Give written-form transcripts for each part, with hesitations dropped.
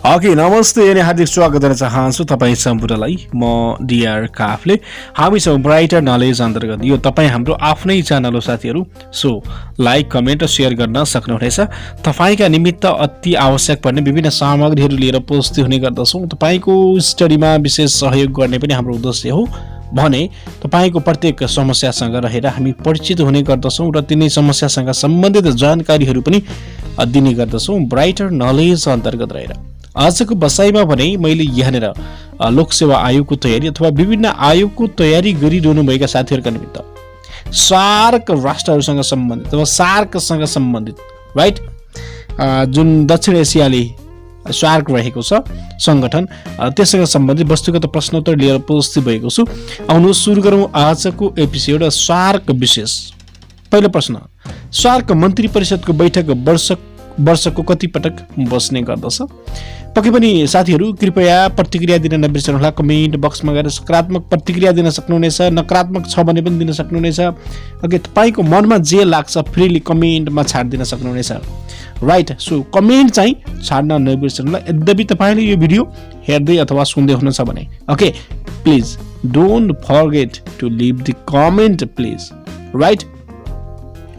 Okay नमस्ते अनि हार्दिक स्वागत गर्न चाहन्छु तपाईँ सम्पूर्णलाई। म डिआर काफले। हामी छौँ ब्राइटर नलेज अन्तर्गत। यो तपाईँ हाम्रो आफ्नै च्यानल हो साथीहरू। सो लाइक कमेन्ट र सेयर गर्न सक्नुहुनेछ। तपाईँका निमित्त अति आवश्यक पर्ने विभिन्न सामग्रीहरू लिएर उपस्थित हुने गर्दछौँ। तपाईँको स्टडीमा विशेष सहयोग गर्ने पनि हाम्रो उद्देश्य हो भने तपाईँको प्रत्येक समस्यासँग रहेर हामी परिचित हुने गर्दछौँ र तिनै समस्यासँग सम्बन्धित जानकारीहरू पनि दिने गर्दछौँ ब्राइटर नलेज अन्तर्गत रहेर। आजको बसाइमा भने मैले यहाँनिर लोकसेवा आयोगको तयारी अथवा विभिन्न आयोगको तयारी गरिरहनुभएका साथीहरूका निमित्त सार्क राष्ट्रहरूसँग सम्बन्धित अथवा सार्कसँग सम्बन्धित राइट जुन दक्षिण एसियाले सार्क रहेको छ संगठन त्यससँग सम्बन्धित वस्तुगत प्रश्नोत्तर लिएर उपस्थित भएको छु। आउनुहोस् सुरु गरौँ आजको एपिसोड सार्क विशेष। पहिलो प्रश्न, सार्क मन्त्री परिषदको बैठक वर्षको कति पटक बस्ने गर्दछ? पक्कै पनि साथीहरू कृपया प्रतिक्रिया दिन नबिर्सनुहोला। कमेन्ट बक्समा गएर सकारात्मक प्रतिक्रिया दिन सक्नुहुनेछ, नकारात्मक छ भने पनि दिन सक्नुहुनेछ। ओके, तपाईँको मनमा जे लाग्छ फ्रीली कमेन्टमा छाडिदिन सक्नुहुनेछ राइट। सो कमेन्ट चाहिँ छाड्न नबिर्सनुहोला। यद्यपि तपाईँले यो भिडियो हेर्दै अथवा सुन्दै हुनुहुन्छ भने okay please don't forget to leave the comment please right.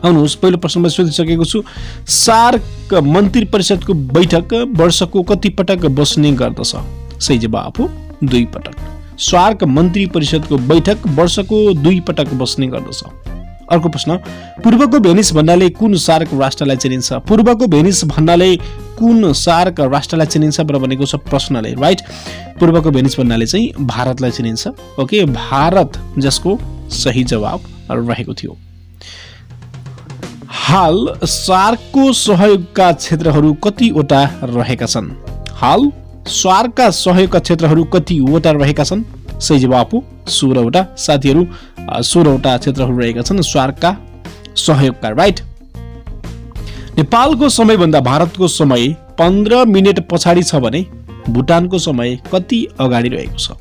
आउनुहोस् पहिलो प्रश्नमा सोधिसकेको छु, सार्क मन्त्री परिषदको बैठक वर्षको कति पटक बस्ने गर्दछ? सही जवाफ हो 2 पटक। सार्क मन्त्री परिषदको बैठक वर्षको 2 पटक बस्ने गर्दछ। अर्को प्रश्न, पूर्वको भेनिस भन्नाले कुन सार्क राष्ट्रलाई चिनिन्छ? पूर्वको भेनिस भन्नाले कुन सार्क राष्ट्रलाई चिनिन्छ भनेको छ प्रश्नले राइट। पूर्वको भेनिस भन्नाले चाहिँ भारतलाई चिनिन्छ। ओके, भारत जसको सही जवाब रहेको थियो। हाल सार्कको सहयोगका क्षेत्रहरू कतिवटा रहेका छन्? हाल सार्कका सहयोगका क्षेत्रहरू कतिवटा रहेका छन्? सही जवाब हो 16 वटा। साथीहरू 16 वटा क्षेत्रहरू रहेका छन् सार्कका सहयोगका राइट। नेपालको समयभन्दा भारतको समय 15 मिनेट पछाडि छ भने भुटानको समय कति अगाडि रहेको छ?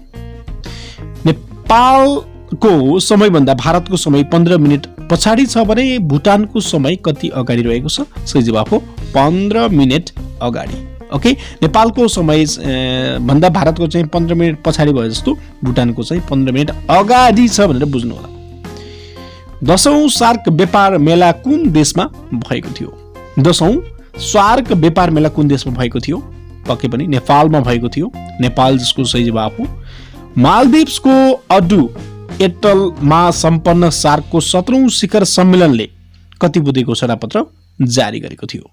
नेपालको समयभन्दा भारतको समय 15 मिनेट पछाडि छ भने भुटानको समय कति अगाडि रहेको छ? सही जवाब हो 15 मिनेट अगाडि। ओके, नेपालको समय भन्दा भारतको चाहिँ 15 मिनेट पछाडि भयो जस्तो भुटानको चाहिँ 15 मिनेट अगाडि छ भनेर बुझ्नु होला। 10औं सार्क व्यापार मेला कुन देशमा भएको थियो? 10औं सार्क व्यापार मेला कुन देशमा भएको थियो? पक्कै पनि नेपालमा भएको थियो। नेपाल जसको सही जवाब हो। मालदिप्सको अडु एटलमा सम्पन्न सार्कको 17औं शिखर सम्मेलनले कति बुँदे घोषणापत्र जारी गरेको थियो?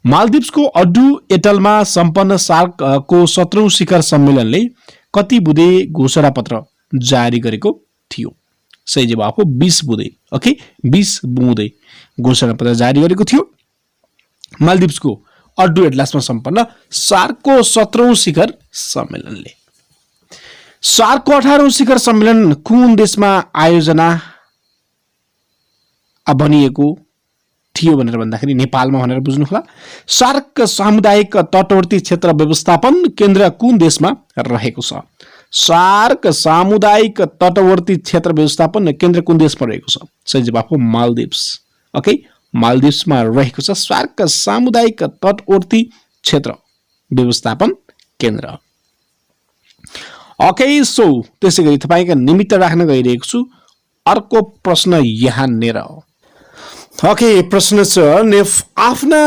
मालदिप्सको अडु एटलमा सम्पन्न सार्कको 17औं शिखर सम्मेलनले कति बुँदे घोषणापत्र जारी गरेको थियो? सही जवाब हो 20 बुँदे। ओके, 20 बुँदे घोषणापत्र जारी गरेको थियो मालदिप्सको अडु एटलसमा सम्पन्न सार्कको 17औं शिखर सम्मेलनले। सार्कको 18औं शिखर सम्मेलन कुन देशमा आयोजना बनिएको थियो भनेर भन्दाखेरि नेपालमा भनेर बुझ्नुहोला। सार्क सामुदायिक तटवर्ती क्षेत्र व्यवस्थापन केन्द्र कुन देशमा रहेको छ? सार्क सामुदायिक तटवर्ती क्षेत्र व्यवस्थापन केन्द्र कुन देशमा रहेको छ? सही जवाब हो मालदिप्स। ओके, मालदिप्समा रहेको छ सार्क सामुदायिक तटवर्ती क्षेत्र व्यवस्थापन केन्द्र। ओके, सो त्यसै गरी तपाईँका निमित्त राख्न गइरहेको छु अर्को प्रश्न यहाँनिर। ओके, प्रश्न छ आफ्ना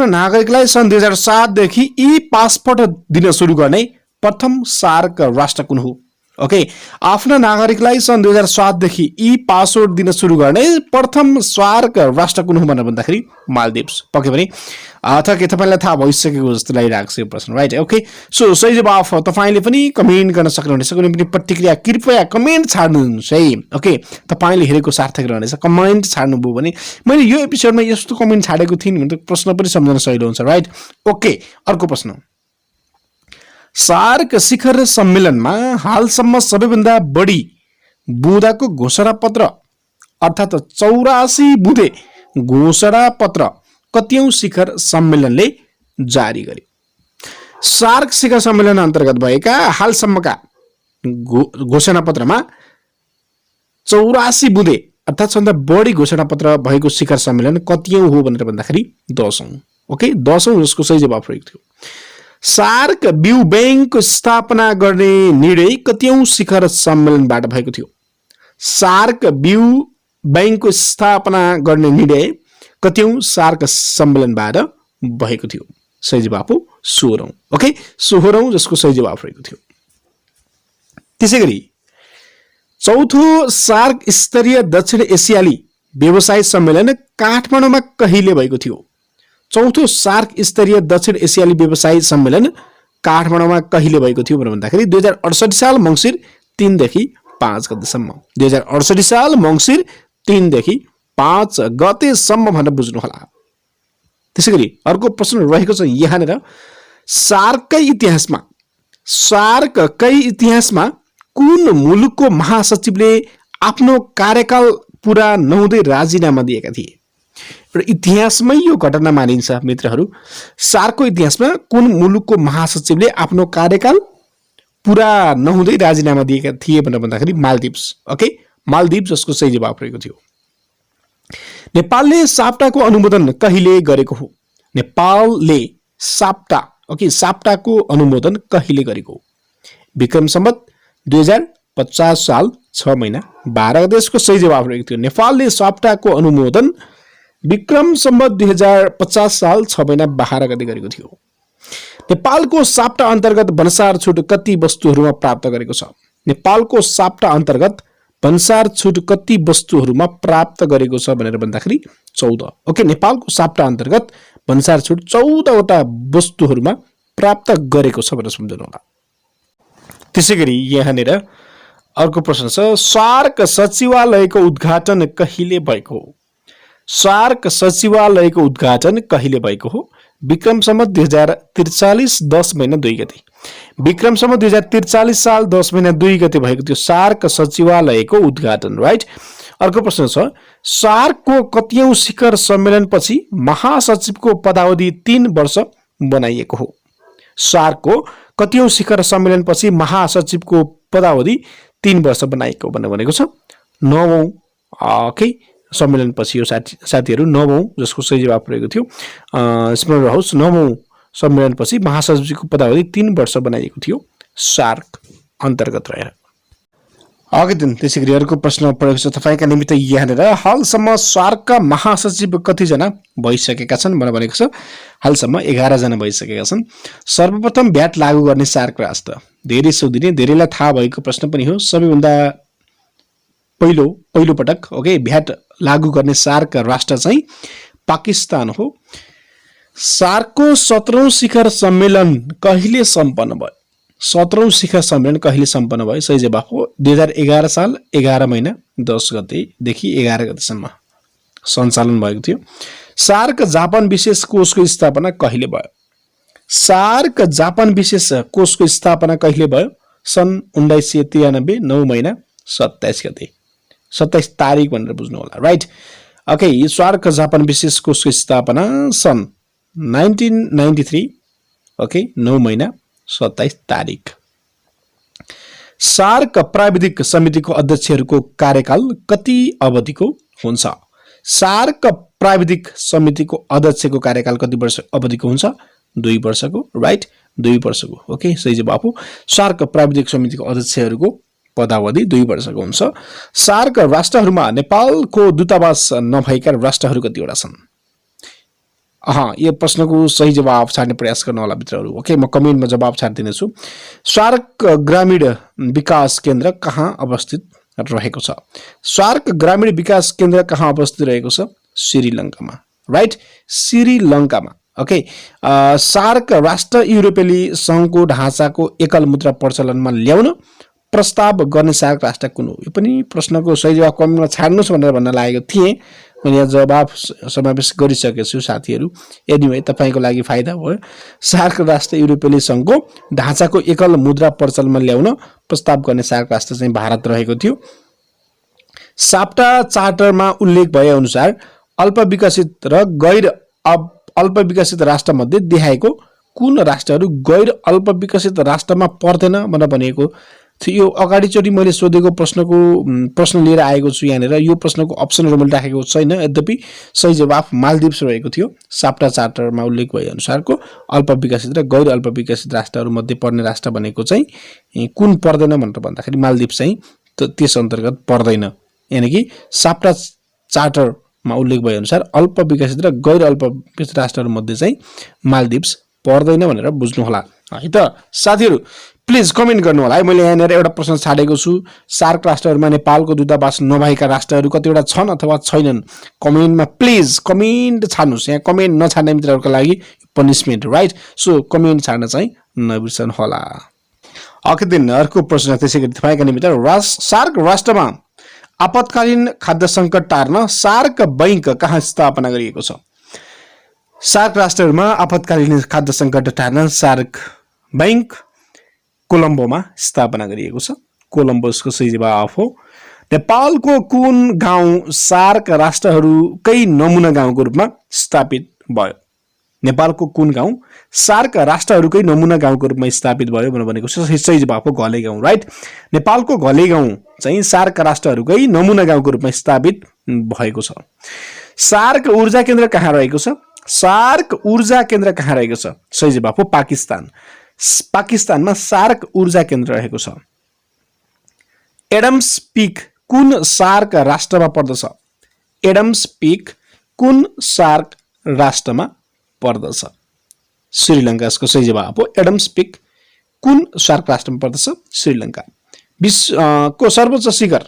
नागरिकलाई सन् 2007 देखि ई पासपोर्ट दिन सुरु गर्ने प्रथम सार्क राष्ट्र कुन हो? ओके, आफ्ना नागरिकलाई सन् 2007 देखि ई पासपोर्ट दिन सुरु गर्ने प्रथम सार्क राष्ट्र कुन हो भनेर भन्दाखेरि मालदिप्स। पक्कै पनि तपाईँलाई थाहा भइसकेको जस्तो लागिरहेको छ यो प्रश्न राइट। ओके, सो सही जवाफ तपाईँले पनि कमेन्ट गर्न सक्नुहुनेछ। कुनै पनि प्रतिक्रिया कृपया कमेन्ट छाड्नुहोस् है। ओके, तपाईँले हेरेको सार्थक रहनेछ। कमेन्ट छाड्नुभयो भने मैले यो एपिसोडमा यस्तो कमेन्ट छाडेको थिएँ भने त प्रश्न पनि सम्झन सजिलो हुन्छ राइट। ओके, अर्को प्रश्न, सार्क शिखर सम्मेलनमा हालसम्म सबैभन्दा बढी बुँदाको घोषणापत्र अर्थात् 84 बुँदे घोषणापत्र कतिऔं शिखर सम्मेलनले जारी गर्यो? सार्क शिखर सम्मेलन अन्तर्गत भएका हालसम्मका घोषणापत्रमा 84 बुँदे अर्थात् सबभन्दा बढी घोषणापत्र भएको शिखर सम्मेलन कतिऔं हो भनेर भन्दाखेरि 10औं। ओके 10औं जसको सही जवाफ रहेको थियो। सार्क बिउ बैंकको स्थापना गर्ने निर्णय कतिऔं शिखर सम्मेलनबाट भएको थियो? सार्क बिउ बैंकको स्थापना गर्ने निर्णय कतिऔं सार्क सम्मेलनबाट भएको थियो? सही जवाफ हो 16औं। ओके 16औं जसको सही जवाफ रहेको थियो। त्यसैगरी चौथो सार्क स्तरीय दक्षिण एसियाली व्यवसाय सम्मेलन काठमाडौँमा कहिले भएको थियो? चौथो सार्क स्तरीय दक्षिण एसियाली व्यवसाय सम्मेलन काठमाडौँमा कहिले भएको थियो भनेर भन्दाखेरि 2068 साल मङ्सिर 3 देखि 5 गतेसम्म। 2068 साल मङ्सिर 3 देखि 5 गतेसम्म भनेर बुझ्नु होला। त्यसैगरी अर्को प्रश्न रहेको छ यहाँनिर सार्ककै इतिहासमा कुन मुलुकको महासचिवले आफ्नो कार्यकाल पूरा नहुँदै राजीनामा दिएका थिए? र इतिहासमै यो घटना मानिन्छ मित्रहरू। सार्कको इतिहासमा कुन मुलुकको महासचिवले आफ्नो कार्यकाल पूरा नहुँदै राजीनामा दिएका थिए भनेर भन्दाखेरि मालदिप्स। ओके मालदिप्स जसको सही जवाफ रहेको थियो। नेपालले साप्टाको अनुमोदन कहिले गरेको हो? नेपालले साप्टाको अनुमोदन कहिले गरेको हो? विक्रम सम्वत 2050 साल 6 महिना 12 गते यसको सही जवाफ रहेको थियो। नेपालले साप्टाको अनुमोदन विक्रम सम्वत 2050 साल 6 महिना 12 गते गरेको थियो। नेपालको साप्टा अन्तर्गत भन्सार छुट कति वस्तुहरूमा प्राप्त गरेको छ? नेपालको साप्टा अन्तर्गत भन्सार छुट कति वस्तुहरूमा प्राप्त गरेको छ भनेर भन्दाखेरि 14। ओके नेपालको साप्टा अन्तर्गत भन्सार छुट 14 वटा वस्तुहरूमा प्राप्त गरेको छ भनेर सम्झनु होला। त्यसैगरी यहाँनिर अर्को प्रश्न छ सार्क सचिवालयको उद्घाटन कहिले भएको हो? सार्क सचिवालयको उद्घाटन कहिले भएको हो? विक्रम सम्वत 2043 10 महिना 2 गते। विक्रम सम्वत 2043 साल 10 महिना 2 गते भएको थियो सार्क सचिवालयको उद्घाटन। राइट। अर्को प्रश्न छ सार्कको कतिऔं शिखर सम्मेलनपछि महासचिवको पदावधि 3 वर्ष बनाइएको हो? सार्कको कतिऔं शिखर सम्मेलनपछि महासचिवको पदावधि 3 वर्ष बनाइएको भनेको छ 9औं ओके सम्मेलनपछि यो साथीहरू 9औं जसको सही जवाफ रहेको थियो। स्मरण रहोस् 9औं सम्मेलनपछि महासचिवको पदावधि 3 वर्ष बनाइएको थियो सार्क अन्तर्गत रहेर। अघि दिन त्यसैगरी अर्को प्रश्न परेको छ तपाईका निमित्त यहाँनिर हालसम्म सार्कका महासचिव कतिजना भइसकेका छन् भनेर भनेको छ। हालसम्म 11 जना भइसकेका छन्। सर्वप्रथम भ्याट लागू गर्ने सार्क राष्ट्र धेरै सोधिने धेरैलाई थाहा भएको प्रश्न पनि हो। सबैभन्दा पहिलो पटक ओके भ्याट लागू गर्ने सार्क राष्ट्र चाहिँ पाकिस्तान हो। सार्कको 17औं शिखर सम्मेलन कहिले सम्पन्न भयो? 17औं शिखर सम्मेलन कहिले सम्पन्न भयो? सही जवाफ हो 2011 साल 11 महिना 10 गतेदेखि 11 गतेसम्म सञ्चालन भएको थियो। सार्क जापान विशेष कोषको स्थापना कहिले भयो? सार्क जापान विशेष कोषको स्थापना कहिले भयो? सन् 1993 9 महिना 27 गते 27 तारिक भनेर बुझ्नु होला। राइट। ओके यो सार्क जापान विशेष कोषको स्थापना सन् 1993 ओके 9 महिना 27 तारिक। सार्क प्राविधिक समितिको अध्यक्षहरूको कार्यकाल कति अवधिको हुन्छ? सार्क प्राविधिक समितिको अध्यक्षको कार्यकाल कति वर्ष अवधिको हुन्छ? 2 वर्षको। राइट 2 वर्षको। ओके सही जवाफ हो सार्क प्राविधिक समितिको अध्यक्षहरूको पदावधि 2 वर्षको हुन्छ। सार्क राष्ट्रहरूमा नेपालको दूतावास नभएका राष्ट्रहरू कतिवटा छन्? यो प्रश्नको सही जवाब छाड्ने प्रयास गर्नु होला मित्रहरू। ओके म कमेन्टमा जवाब छाड्दिनेछु। सार्क ग्रामीण विकास केन्द्र कहाँ अवस्थित रहेको छ? सार्क ग्रामीण विकास केन्द्र कहाँ अवस्थित रहेको छ? श्रीलङ्कामा। राइट श्रीलङ्कामा। ओके सार्क राष्ट्र युरोपेली संघको ढाँचाको एकल मुद्रा प्रचलनमा ल्याउन प्रस्ताव गर्ने सार्क राष्ट्र कुन हो? यो पनि प्रश्नको सही जवाब कमेन्टमा छाड्नुहोस् भनेर भन्न लागेको थिएँ। मैले यहाँ जवाब समावेश गरिसकेको छु साथीहरू। एनिवे तपाईको लागि फाइदा भयो। सार्क राष्ट्र युरोपेली संघको ढाँचाको एकल मुद्रा प्रचलनमा ल्याउन प्रस्ताव गर्ने सार्क राष्ट्र चाहिँ भारत रहेको थियो। साप्टा चार्टरमा उल्लेख भए अनुसार अल्पविकसित र गैर अल्पविकसित राष्ट्र मध्ये देखाएको कुन राष्ट्रहरू गैर अल्पविकसित राष्ट्रमा पर्दैन भनेर भनेको यो अगाडिचोटि मैले सोधेको प्रश्न लिएर आएको छु यहाँनिर। यो प्रश्नको अप्सनहरू मैले राखेको छैन, यद्यपि सही जवाफ मालदिप्स रहेको थियो। साप्टा चार्टरमा उल्लेख भए अनुसारको अल्प विकसित र गैर अल्प विकसित राष्ट्रहरू मध्ये पर्ने राष्ट्र भनेको चाहिँ कुन पर्दैन भनेर भन्दाखेरि मालदिप्स चाहिँ त्यस अन्तर्गत पर्दैन। यानि कि साप्टा चार्टरमा उल्लेख भए अनुसार अल्प विकसित र गैर अल्प विकसित राष्ट्रहरू मध्ये चाहिँ मालदिप्स पर्दैन भनेर बुझ्नु होला है त। साथीहरू प्लिज कमेन्ट गर्नु होला है। मैले यहाँनिर एउटा प्रश्न छाडेको छु, सार्क राष्ट्रहरूमा नेपालको दूतावास नभएका राष्ट्रहरू कतिवटा छन् अथवा छैनन्? कमेन्टमा प्लिज कमेन्ट छाड्नुहोस्। यहाँ कमेन्ट नछाड्ने मित्रहरूको लागि पनिसमेन्ट, राइट? सो कमेन्ट छाड्न चाहिँ नबिर्सनु होला। ओके दिन अर्को प्रश्न त्यसै गरी तपाईँका निमित्त, सार्क राष्ट्रमा आपतकालीन खाद्य सङ्कट टार्न सार्क बैंक कहाँ स्थापना गरिएको छ? सार्क राष्ट्रहरूमा आपतकालीन खाद्य सङ्कट टार्न सार्क बैंक कोलम्बोमा स्थापना गरिएको छ। कोलम्बोसको सही जवाफ हो। नेपालको कुन गाउँ सार्क राष्ट्रहरूकै नमुना गाउँको रूपमा स्थापित भयो? नेपालको कुन गाउँ सार्क राष्ट्रहरूकै नमुना गाउँको रूपमा स्थापित भयो भनेको छ। सही जवाफ हो घले गाउँ, राइट? नेपालको घले गाउँ चाहिँ सार्क राष्ट्रहरूकै नमुना गाउँको रूपमा स्थापित भएको छ। सार्क ऊर्जा केन्द्र कहाँ रहेको छ? सार्क ऊर्जा केन्द्र कहाँ रहेको छ? सही जवाफ हो पाकिस्तान। पाकिस्तानमा सार्क ऊर्जा केन्द्र रहेको छ। एडम्स पीक कुन सार्क राष्ट्रमा पर्दछ? एडम्स पीक कुन सार्क राष्ट्रमा पर्दछ? श्रीलङ्काको सही जवाफ हो एडम्स पीक कुन सार्क राष्ट्रमा पर्दछ? श्रीलङ्का। विश्वको सर्वोच्च शिखर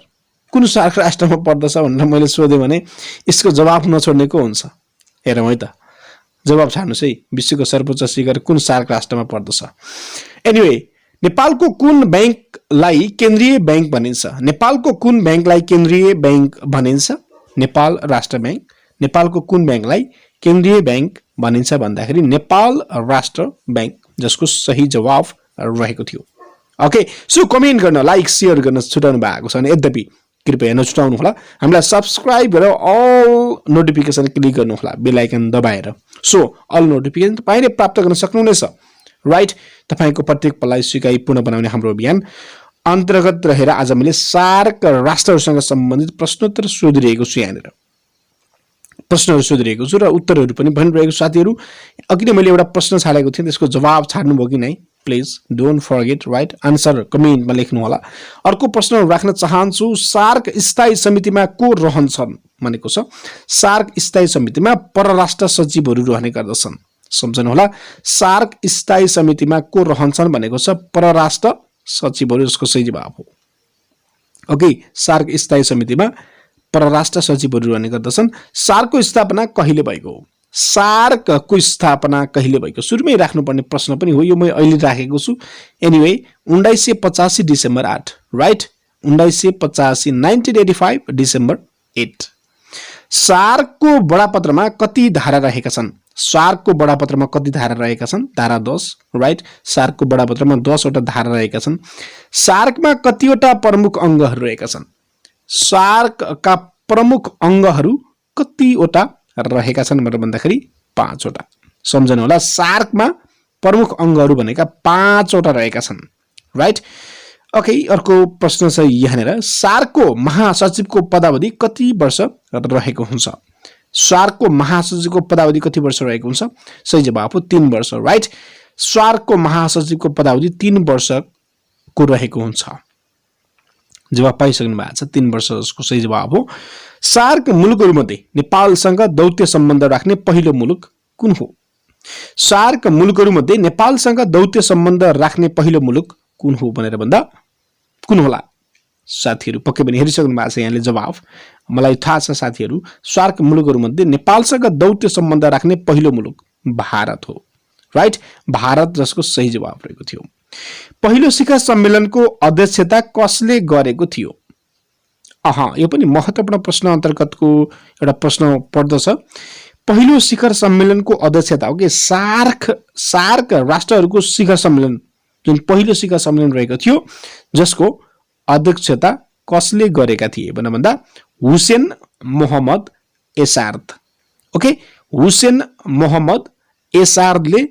कुन सार्क राष्ट्रमा पर्दछ भनेर मैले सोधेँ भने यसको जवाफ नछोड्ने को हुन्छ? हेरौँ है त, जवाब छाड्नुहोस् है। विश्वको सर्वोच्च शिखर कुन सार्क राष्ट्रमा पर्दछ? एनिवे, नेपालको कुन बैंकलाई केन्द्रीय बैंक भनिन्छ? नेपालको कुन बैंकलाई केन्द्रीय बैंक भनिन्छ? नेपाल राष्ट्र बैंक। नेपालको कुन बैंकलाई केन्द्रीय बैंक भनिन्छ भन्दाखेरि नेपाल राष्ट्र बैंक, जसको सही जवाफ रहेको थियो। ओके, सो कमेन्ट गर्न, लाइक शेयर गर्न छुटाउनु भएको छ भने यद्यपि कृपया नछुटाउनु होला। हामीलाई सब्सक्राइब गरेर अल नोटिफिकेसन क्लिक गर्नु होला, बेल आइकन दबाएर। सो अल नोटिफिकेसन तपाईले प्राप्त गर्न सक्नुहुनेछ, राइट? तपाईको प्रत्येक पललाई सिकाइ पूर्ण बनाउने हाम्रो अभियान अन्तर्गत रहेर आज मैले सार्क राष्ट्रहरूसँग सम्बन्धित प्रश्नोत्तर सोधिरहेको छु। यहाँनिर प्रश्नहरू सोधिरहेको छु र उत्तरहरू पनि भनिरहेको साथीहरू। अघि नै मैले एउटा प्रश्न छाडेको थिएँ, त्यसको जवाब छाड्नुभयो कि नै? Please don't forget, right? Answer कमेन्टमा लेख्नु होला। अर्को प्रश्न राख्न चाहन्छु, सार्क स्थायी समितिमा को रहन्छन् भनेको छ। सार्क स्थायी समितिमा परराष्ट्र सचिवहरू रहने गर्दछन्। सम्झनु होला, सार्क स्थायी समितिमा को रहन्छन् भनेको छ परराष्ट्र सचिवहरू, जसको सही जवाफ हो। ओके, सार्क स्थायी समितिमा परराष्ट्र सचिवहरू रहने गर्दछन्। सार्कको स्थापना कहिले भएको हो? सार्कको स्थापना कहिले भएको? सुरुमै राख्नुपर्ने प्रश्न पनि हो यो, म अहिले राखेको छु। Anyway, 1985 December 8, right? 1985 1985 डिसेम्बर 8। सार्कको बडापत्रमा कति धारा रहेका छन्? सार्कको बडापत्रमा कति धारा रहेका छन्? धारा 10, राइट? सार्कको बडापत्रमा 10 वटा धारा रहेका छन्। सार्कमा कतिवटा प्रमुख अङ्गहरू रहेका छन्? सार्कका प्रमुख अङ्गहरू कतिवटा रहेका छन् भनेर भन्दाखेरि 5 वटा। सम्झनु होला, सार्कमा प्रमुख अङ्गहरू भनेका 5 वटा रहेका छन्, राइट? ओके, अर्को प्रश्न छ यहाँनिर, सार्कको महासचिवको पदावधि कति वर्ष रहेको हुन्छ? सार्कको महासचिवको पदावधि कति वर्ष रहेको हुन्छ? सही जवाफ हो 3 वर्ष, राइट? सार्कको महासचिवको पदावधि 3 वर्षको रहेको हुन्छ। जवाब पाइसक्नु भएको छ, 3 वर्ष जसको सही जवाब हो। सार्क मुलुकहरूमध्ये नेपालसँग दौत्य सम्बन्ध राख्ने पहिलो मुलुक कुन हो? सार्क मुलुकहरूमध्ये नेपालसँग दौत्य सम्बन्ध राख्ने पहिलो मुलुक कुन हो भनेर भन्दा कुन होला? साथीहरू पक्कै पनि हेरिसक्नु भएको छ यहाँले जवाफ। मलाई थाहा छ साथीहरू, सार्क मुलुकहरूमध्ये नेपालसँग दौत्य सम्बन्ध राख्ने पहिलो मुलुक भारत हो, राइट? भारत, जसको सही जवाब रहेको थियो। पहिलो शिखर सम्मेलनको अध्यक्षता कसले गरेको थियो? यो पनि महत्त्वपूर्ण प्रश्न अन्तर्गतको एउटा प्रश्न पर्दछ। पहिलो शिखर सम्मेलनको अध्यक्षता हो कि सार्क राष्ट्रहरूको शिखर सम्मेलन, जुन पहिलो शिखर सम्मेलन रहेको थियो, जसको अध्यक्षता कसले गरेका थिए भनेर भन्दा हुसेन मोहम्मद एसार्द। ओके, हुसेन मोहम्मद एसार्दले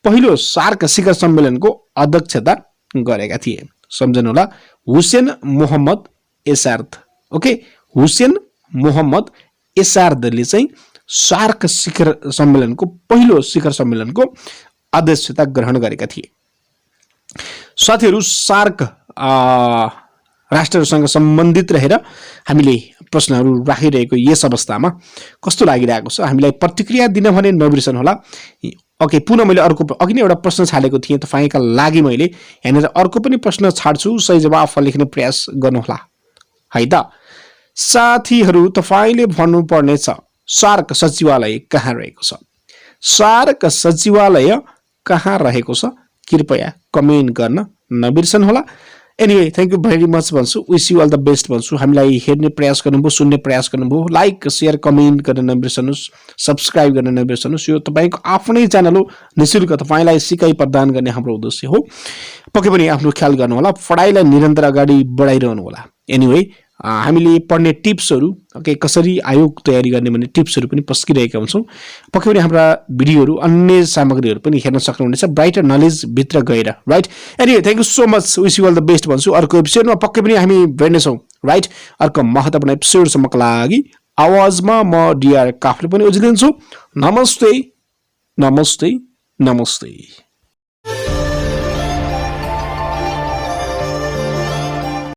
पहिलो सार्क शिखर सम्मेलनको अध्यक्षता गरेका थिए। सम्झनु होला हुसेन मोहम्मद एसार्द ओके हुसेन मोहम्मद एसार्दले चाहिँ सार्क शिखर सम्मेलनको पहिलो शिखर सम्मेलनको अध्यक्षता ग्रहण गरेका थिए साथीहरु सार्क राष्ट्रहरुसँग सम्बन्धित रहेर हामीले प्रश्नहरु राखिरहेको यस अवस्थामा कस्तो लागिरहेको छ हामीलाई प्रतिक्रिया दिन भने नबिर्सनु होला ओके पुनः मैले अर्को अघि नै एउटा प्रश्न छाडेको थिएँ तपाईका लागि मैले यहाँनिर अर्को पनि प्रश्न छाड्छु सही जवाफ लेख्ने प्रयास गर्नु होला है त साथीहरु तपाईले भन्नु पर्ने छ सार्क सचिवालय कहाँ रहेको छ सार्क सचिवालय कहाँ रहेको छ कृपया कमेन्ट गर्न नबिर्सनु होला anyway thank you very much भन्छु wish you all the best भन्छु हामीलाई हेर्ने प्रयास गर्नुभयो सुन्ने प्रयास गर्नुभयो लाइक शेयर कमेन्ट गर्न नबिर्सनुस् सब्स्क्राइब गर्न नबिर्सनुस् यो तपाईको आफ्नै च्यानल हो निशुल्क तपाईलाई सिकाइ प्रदान गर्ने हाम्रो उद्देश्य हो पक्कै पनि आफ्नो ख्याल गर्नु होला पढाइलाई निरन्तर अगाडि बढाइरहनु होला एनीवे हामीले पढ्ने टिप्सहरु ओके कसरी आयोग तयारी गर्ने भन्ने टिप्सहरु पनि पस्किरहेका हुन्छौं पक्कै पनि हाम्रा भिडियोहरु अन्य सामग्रीहरु पनि हेर्न सक्नुहुनेछ ब्राइटर नलेज भित्र गएर right anyway thank you so much wish you all the best भन्छु अर्को एपिसोडमा पक्कै पनि हामी भेट्ने छौं राइट अर्को महत्त्वपूर्ण एपिसोडसम्मको लागि आवाजमा म डीआर काफले पनि उज्लिन्छु नमस्ते नमस्ते नमस्ते